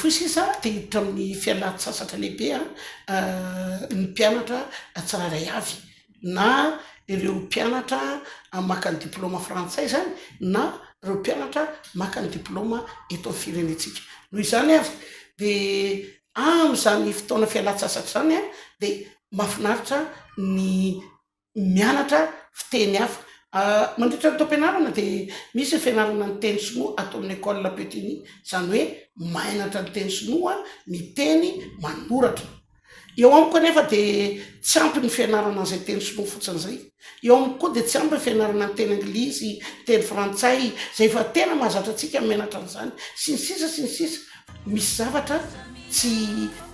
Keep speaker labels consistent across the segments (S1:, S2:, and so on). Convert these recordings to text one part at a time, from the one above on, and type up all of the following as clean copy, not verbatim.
S1: tosisa de hiditra amin'ny fialan-tsasatra lehibe ny mpianatra tsiraray avy na ireo mpianatra maka ny diplôma frantsay zany na ireo mpianatra maka ny diplôma eto amin'ny firenetsika noho izany avy de am'zany fotoana fialan-tsasatra zany de mahafinaritra ny mianatra fiteny hafa mandritra ny taom-pianarana de misy ny fianarana ny teny sinoa atao amin'ny école petini zany hoe mainatra ny teny sinoa miteny manoratra eo amiko anefa de tsy ampy ny fianarana an'izay teny sinoa fotsiny zay eo amiko koa de tsy ampy ny fianarana ny teny anglisy teny frantsay zay fa tena mahazatra antsika mianatra an'izany sy ny sisa misy zavatra tsy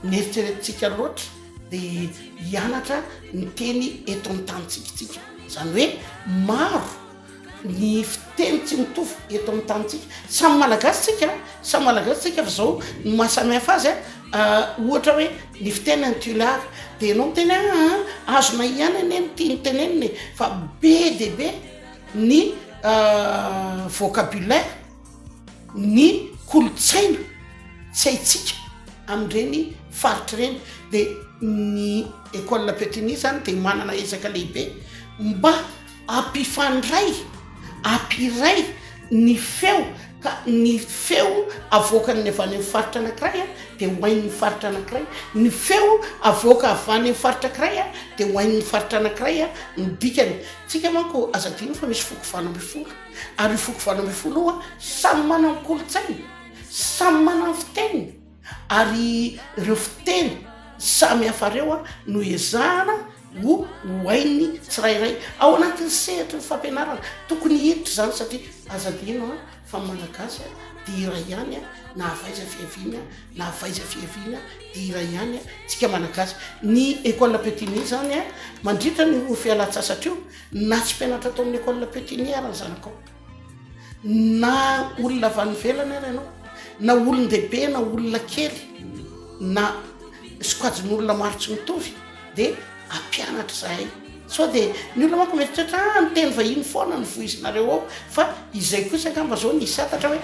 S1: nieritreretintsika loatra de hianatra ny teny eto amin'ny tanytsikitsika zany hoe maro ny fiteny tsy mitovy eto amin'ny tanytsika samy malagasy tsika fa zao ny mahasamihafa azy ohatra hoe ny fiteny ny tular de anao miteny azona ihany ane ny tia ny teneniny fa be de be ny vocabulaire ny kolotsaina tsy haitsika am'ireny faritra ireny de ny école petini zany de manana ezaka lehibe mba ampifandray ampiray ny feo ka ny feo avoakany avy any amin'ny faritra anankiray de hoain'ny faritra anankiray ny feo avoaka avy any amin'ny faritra anankiray de hoain'ny faritra anankiray ny dikany tsika manko azadino fa misy foko valo amby folo ary foko valo amby folo samy manana kolotsaina samy manana fiteny ary ireo fiteny samy hafa reo no ezahana ho hoainy tsirairay ao anatin'ny sehatra ny fampianarana tokony hiditra zany satria azadino fa malagasy de iray ihany na avaiza fiaviana na avaiza fiaviana de iray ihany tsika malagasy ny école petini zany mandritra ny fialan-tsasatra io na tsy mpianatra atao amin'ny école petini arany zanakao na olona avy any velany ary ianao na olon-dehibe na olona kely na sokajin'olona maro tsy mitovy de ampianatra zahay so de ny olona manko mieritreritra ny teny vahiny foana ny voizinareo ao fa izay kosa angamba zao ny satatra hoe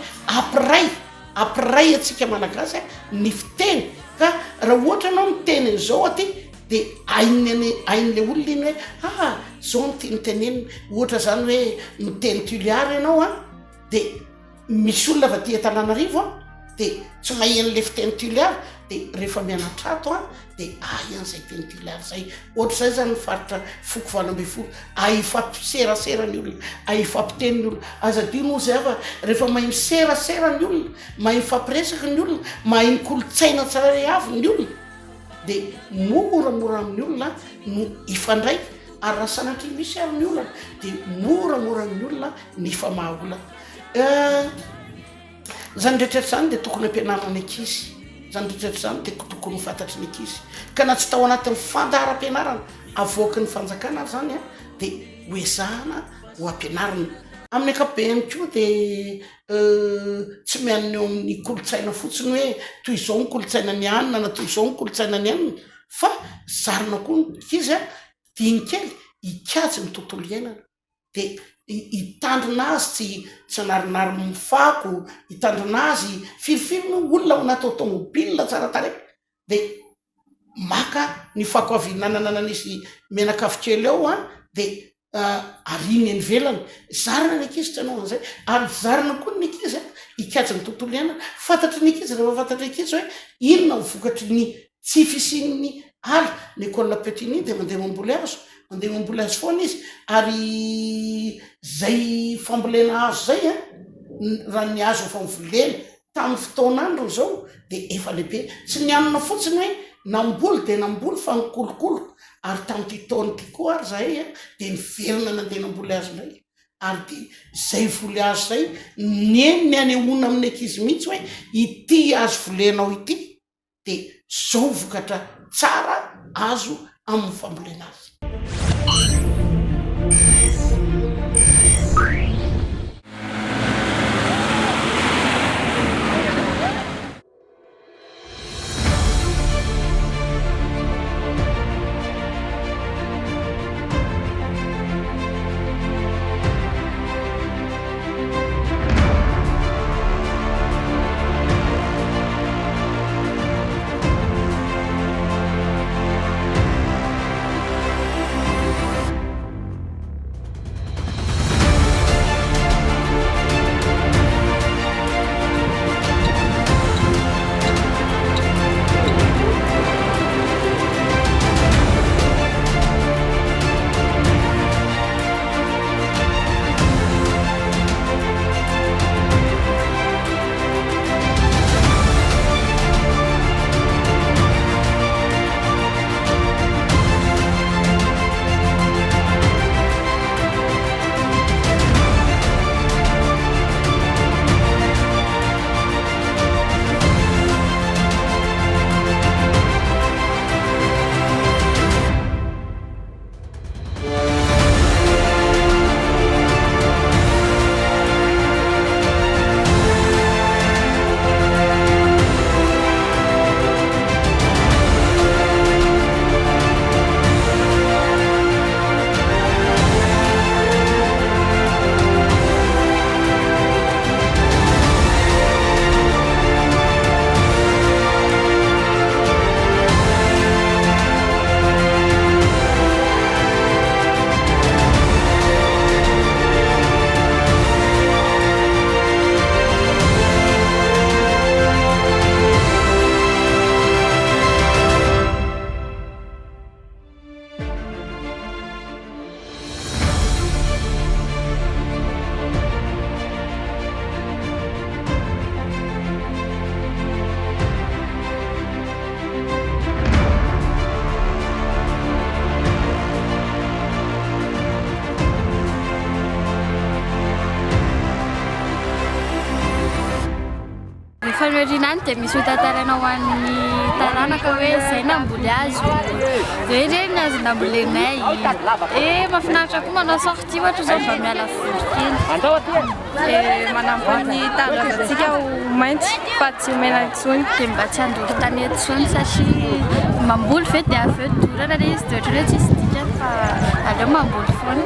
S1: ampiray atsika malagasy ny fiteny ka raha ohatra anao miteny an'izao aty de ain'le olona iny hoe zao ny tia ny teneniny ohatra zany hoe miteny tuliary ianao de misy olona va tia Tananarivo de tsy mahen'le fiteny tuliary de rehefa mianatra ato de an'izay teny tuliary zay ohatra zay zany faritra foko valo amby folo ifampiserasera ny olona ifampiteny ny olona azadino zay afa rehefa mahay miserasera ny olona mahay mifampiresaka ny olona mahay ny kolotsaina tsiraray avy ny olona de moramora amin'ny olona no ifandray ary raha sanatria misy ary ny olona de moramora ny olona ny famahaolana zany rehetraretra zany de tokony ampianarana ny ankizy zany rehetraretra zany de tokony ho fantatry ny ankizy ka na tsy tao anatin'ny fandaharam-pianarana avoaky ny fanjakana zany de hoezahana ho ampianarana amin'ny ankapobeny koa de tsy mianina eo amin'ny kolotsaina fotsiny hoe toy izao ny kolotsaina ny anina na toy izao ny kolotsaina ny anina fa zarina koa ny ankizy diny kely hikajy ny tontolo iainana de hitandrina azy tsy narinary mifako hitandrina azy firifiry no olona ao anaty automobile tsara tare de maka ny fako avinananan'izy menakavokely ao de ariny ny velany zarina ny ankizy tsy anao an'izay ary zarina koa ny ankizy hikajy ny tontolo iainana fantatry ny ankizy rehefa fantatry ankizy hoe inona mivokatry ny tsy fisian'ny ala ny école petini de mandeha mamboly azo foana izy ary zay fambolena azo zay raha ny azo efa mivolena tamin'ny fotoan'andro zao de efa lehibe tsy nianina fotsiny hoe namboly de namboly fa nikolokolo ary tamin'ity taona ty koa ary zahay de niverina nandeha namboly azo ndray ary de zay voly azo zay ny anehoana amin'ny ankizy mihitsy hoe ity azo volenao ity de zao vokatra tsara azo amin'ny fambolena azy.
S2: fanoriana dia misy hotantarana ho an'ny taranaka hoe izay namboly azo dia ireny azo nambolenay mahafinaritra koa manao sortie ohatra zao mba miala voly kely
S3: manambony taranantsika ho mainty fa tsy mena intsony
S2: dia mba tsy handoro tany intsony satria mamboly ve dia aveo dorana le izy dia ohatra hoe tsisy dikany fa aleo mamboly foana.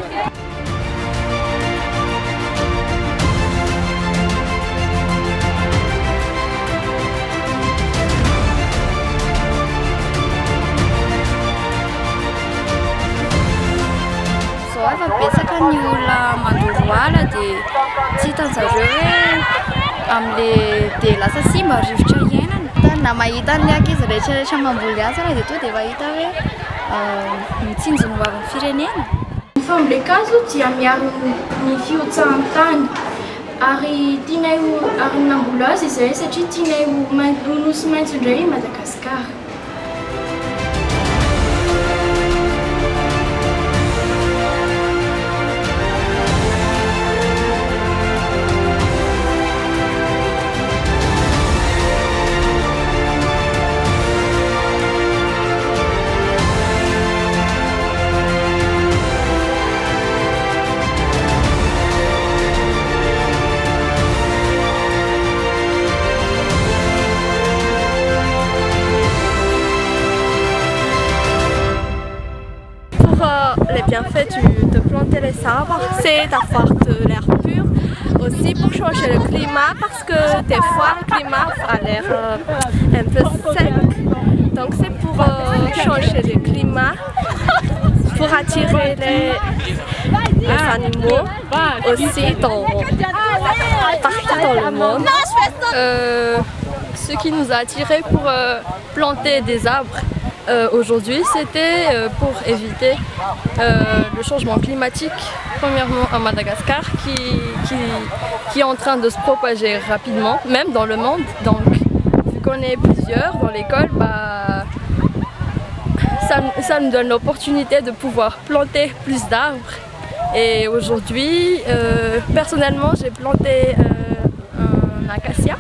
S2: Efa betsaka ny olona mandoro ala dia tsy hitan'zareo hoe amin'le dia lasa simba rivotra iainana na mahita ny ankizy rehetrarehetra mamboly azy raha dia to dia mahita hoe mitsinjo ny hoavin'ny firenena.
S3: Ny fambolek'azo dia miaro ny fiotsahan-tany ary tianay ary namboly azy izay satria tianay ho nosy maitso indray Madagasikara.
S4: Les bienfaits de planter les arbres, c'est d'avoir de l'air pur, aussi pour changer le climat parce que des fois le climat a l'air un peu sec, donc c'est pour changer le climat, pour attirer les animaux aussi partout dans le monde. Ce qui nous a attirés pour planter des arbres aujourd'hui, c'était pour éviter le changement climatique, premièrement à Madagascar, qui est en train de se propager rapidement, même dans le monde. Donc, vu qu'on est plusieurs dans l'école, ça nous donne l'opportunité de pouvoir planter plus d'arbres. Et aujourd'hui, personnellement, j'ai planté un acacia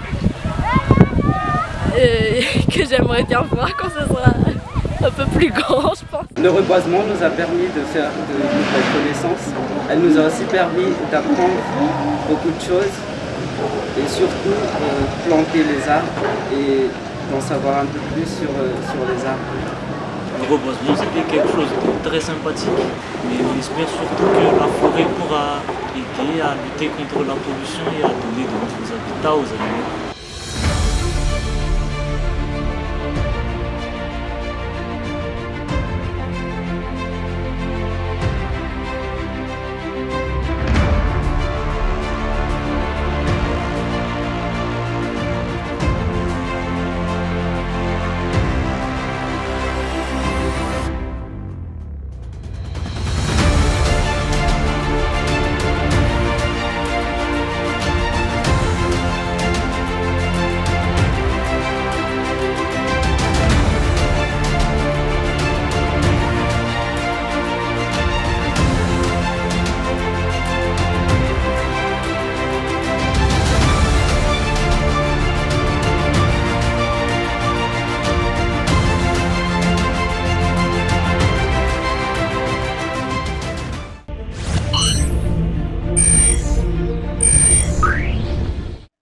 S4: que j'aimerais bien voir quand ce sera un peu plus grand, je pense.
S5: Le reboisement nous a permis de faire de nouvelles connaissances. Elle nous a aussi permis d'apprendre beaucoup de choses et surtout planter les arbres et d'en savoir un peu plus sur les arbres.
S6: Le reboisement, c'était quelque chose de très sympathique, mais on espère surtout que la forêt pourra aider à lutter contre la pollution et à donner de nouveaux habitats aux animaux.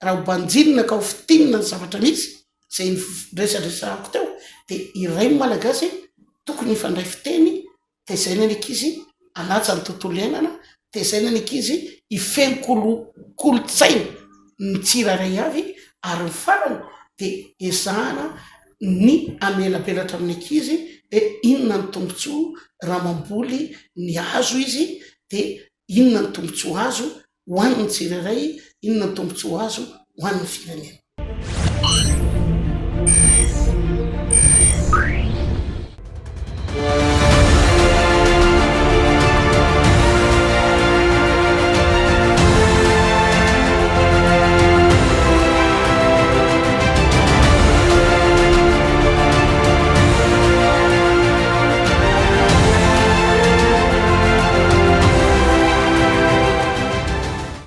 S1: raha ho banjinina ka ho fitinina ny zavatra misy zay nyresadresahako teo dia iray malagasy tokony ifandray fiteny tezaina ny ankizy alatsa ny tontolo iainana, tezaina ny ankizy ifeno kolotsaina ny tsiraray avy ary ny farany dia ezahana ny amelapelatra amin'ny ankizy inona ny tombotsoa raha mamboly ny azo izy dia inona ny tombotsoa azo ho an'ny tsiraray, inona ny tombotsoa azo ho an'ny firenena.